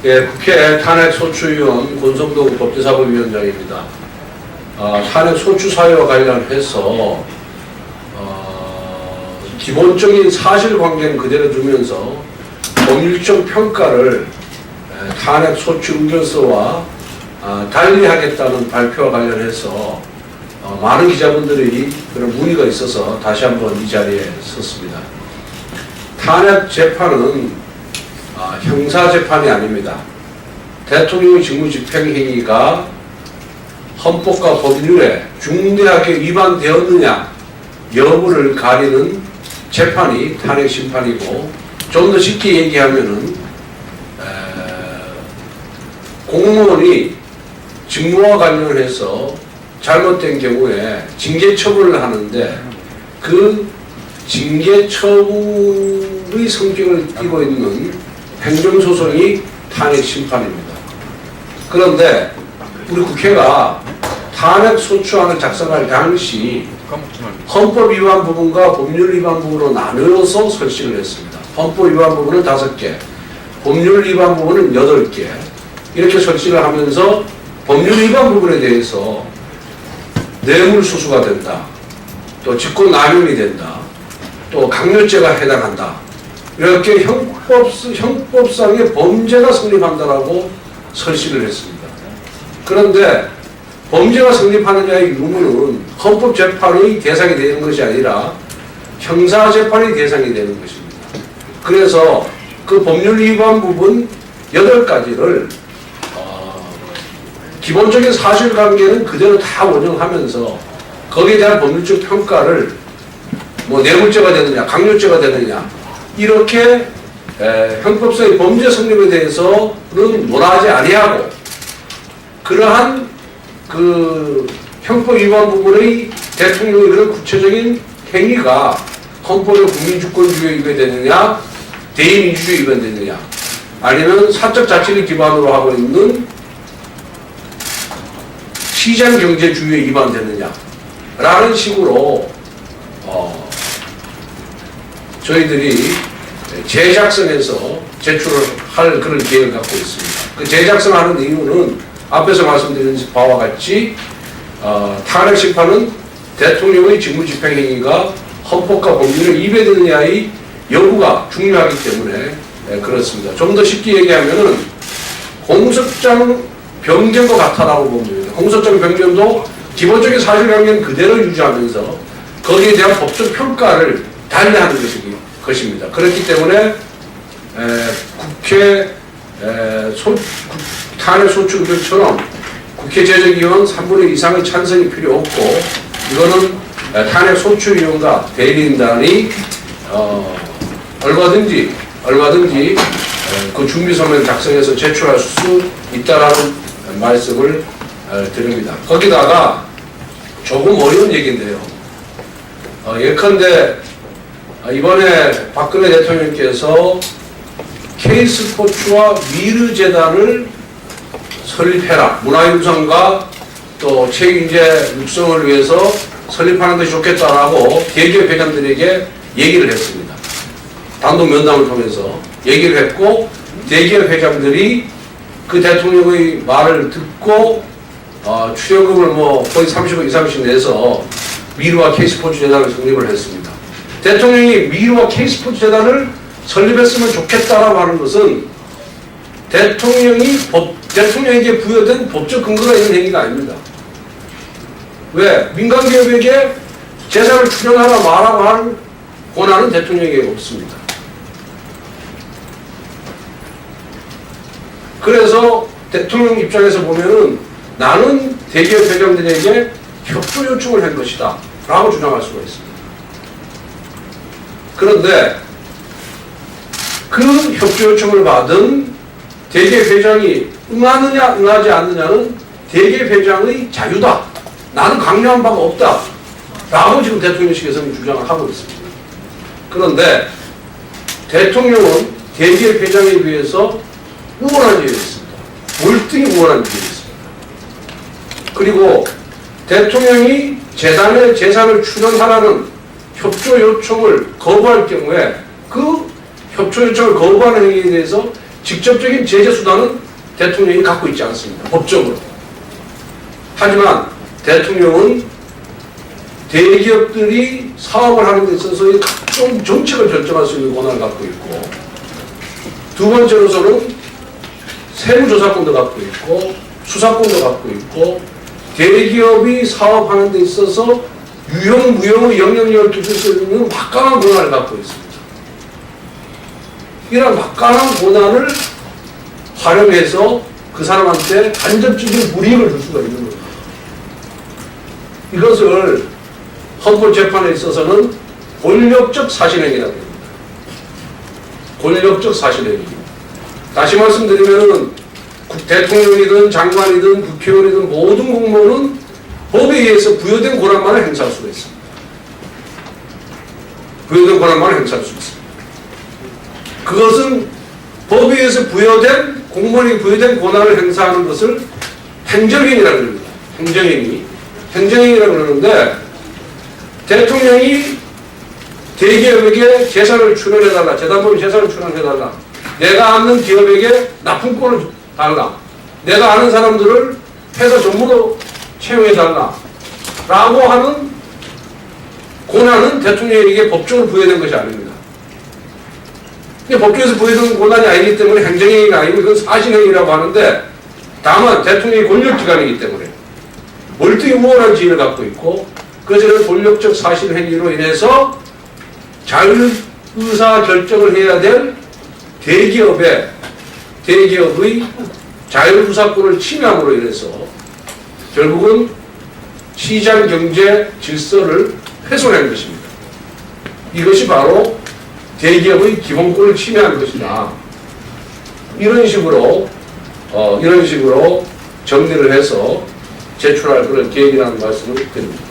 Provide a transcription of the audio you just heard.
예, 국회 탄핵소추위원 권성동 법제사법위원장입니다. 탄핵소추 사유와 관련해서 기본적인 사실관계는 그대로 두면서 법률적 평가를 탄핵소추 의견서와 달리하겠다는 발표와 관련해서 많은 기자분들이 그런 문의가 있어서 다시 한번 이 자리에 섰습니다. 탄핵 재판은 형사재판이 아닙니다. 대통령의 직무집행행위가 헌법과 법률에 중대하게 위반되었느냐 여부를 가리는 재판이 탄핵심판이고, 좀 더 쉽게 얘기하면은 공무원이 직무와 관련해서 잘못된 경우에 징계처분을 하는데 그 징계처분의 성격을 띠고 있는 행정소송이 탄핵심판입니다. 그런데 우리 국회가 탄핵소추안을 작성할 당시 헌법 위반 부분과 법률 위반 부분으로 나누어서 설치를 했습니다. 헌법 위반 부분은 5개, 법률 위반 부분은 8개, 이렇게 설치를 하면서 법률 위반 부분에 대해서 뇌물수수가 된다, 또 직권남용이 된다, 또 강요죄가 해당한다, 이렇게 형법상의 범죄가 성립한다라고 설치를 했습니다. 그런데 범죄가 성립하느냐의 의무는 헌법재판의 대상이 되는 것이 아니라 형사재판의 대상이 되는 것입니다. 그래서 그 법률 위반 부분 8가지를 기본적인 사실관계는 그대로 다 원정하면서 거기에 대한 법률적 평가를 뇌물죄가 되느냐 강요죄가 되느냐 이렇게 형법상의 범죄 성립에 대해서는 논하지 아니하고, 그러한 그 형법 위반 부분의 대통령의 그런 구체적인 행위가 헌법의 국민주권주의에 위배되느냐 대의민주주의에 위반되느냐 아니면 사적 자치를 기반으로 하고 있는 시장경제주의에 위반되느냐 라는 식으로 저희들이 재작성해서 제출을 할 그런 계획을 갖고 있습니다. 그 재작성하는 이유는 앞에서 말씀드린 바와 같이 탄핵심판은 대통령의 직무집행행위가 헌법과 법률에 위배되느냐의 여부가 중요하기 때문에 그렇습니다. 좀 더 쉽게 얘기하면은 공소장 변경과 같다라고 보면 됩니다. 공소장 변경도 기본적인 사실관계는 그대로 유지하면서 거기에 대한 법적 평가를 달리하는 것입니다. 그렇기 때문에 국회 탄핵소추 의결처럼 국회 제적위원 3분의 2 이상의 찬성이 필요 없고, 이거는 탄핵소추위원과 대리인단이 얼마든지 그 준비서면 작성해서 제출할 수 있다라는 말씀을 드립니다. 거기다가 조금 어려운 얘기인데요. 예컨대 이번에 박근혜 대통령께서 K스포츠와 미르재단을 설립해라, 문화유산과 또 체육인재 육성을 위해서 설립하는 것이 좋겠다라고 대기업 회장들에게 얘기를 했습니다. 단독 면담을 통해서 얘기를 했고, 대기업 회장들이 그 대통령의 말을 듣고 출연금을 거의 30억 이상씩 내서 미르와 K스포츠 재단을 설립을 했습니다. 대통령이 미르와 K스포츠 재단을 설립했으면 좋겠다라고 하는 것은 대통령에게 부여된 법적 근거가 있는 행위가 아닙니다. 왜? 민간기업에게 재산을 출연하라 말하고 하는 권한은 대통령에게 없습니다. 그래서 대통령 입장에서 보면은 나는 대기업 회장들에게 협조 요청을 한 것이다 라고 주장할 수가 있습니다. 그런데 그 협조 요청을 받은 대기업 회장이 응하느냐 응하지 않느냐는 대기업 회장의 자유다, 나는 강요한 바가 없다 라고 지금 대통령실에서는 주장을 하고 있습니다. 그런데 대통령은 대기업 회장에 비해서 우월한 지위에 있습니다. 월등히 우월한 지위에 있습니다. 그리고 대통령이 재단의 재산을 출연하라는 협조 요청을 거부할 경우에 그 협조 요청을 거부하는 행위에 대해서 직접적인 제재 수단은 대통령이 갖고 있지 않습니다. 법적으로. 하지만 대통령은 대기업들이 사업을 하는 데 있어서의 각종 정책을 결정할 수 있는 권한을 갖고 있고, 두 번째로서는 세무조사권도 갖고 있고 수사권도 갖고 있고, 대기업이 사업하는 데 있어서 유용, 무용의 영향력을 끼칠 수 있는 막강한 권한을 갖고 있습니다. 이런 막강한 권한을 활용해서 그 사람한테 간접적인 불이익을 줄 수가 있는 겁니다. 이것을 헌법재판에 있어서는 권력적 사실행위라고 합니다. 권력적 사실행위. 다시 말씀드리면 대통령이든 장관이든 국회의원이든 모든 공무원은 법에 의해서 부여된 권한만을 행사할 수가 있습니다. 부여된 권한만을 행사할 수 있습니다. 그것은 법에 의해서 부여된, 공무원에게 부여된 권한을 행사하는 것을 행정행위라고 합니다. 행정행위. 행정행위라고 그러는데, 대통령이 대기업에게 재산을 출원해달라, 재단법인 재산을 출원해달라, 내가 아는 기업에게 납품권을 달라, 내가 아는 사람들을 회사 전부로 채용해달라 라고 하는 권한은 대통령에게 법적으로 부여된 것이 아닙니다. 법조에서 부여된 권한이 아니기 때문에 행정행위가 아니고 이건 사실행위라고 하는데, 다만 대통령이 권력기관이기 때문에 멀뚱히 우월한 지위를 갖고 있고, 그래서 권력적 사실행위로 인해서 자율의사결정을 해야 될 대기업의 자율구사권을 침해함으로 인해서 결국은 시장경제 질서를 훼손한 것입니다. 이것이 바로 대기업의 기본권을 침해한 것이다. 이런 식으로 정리를 해서 제출할 그런 계획이라는 말씀을 드립니다.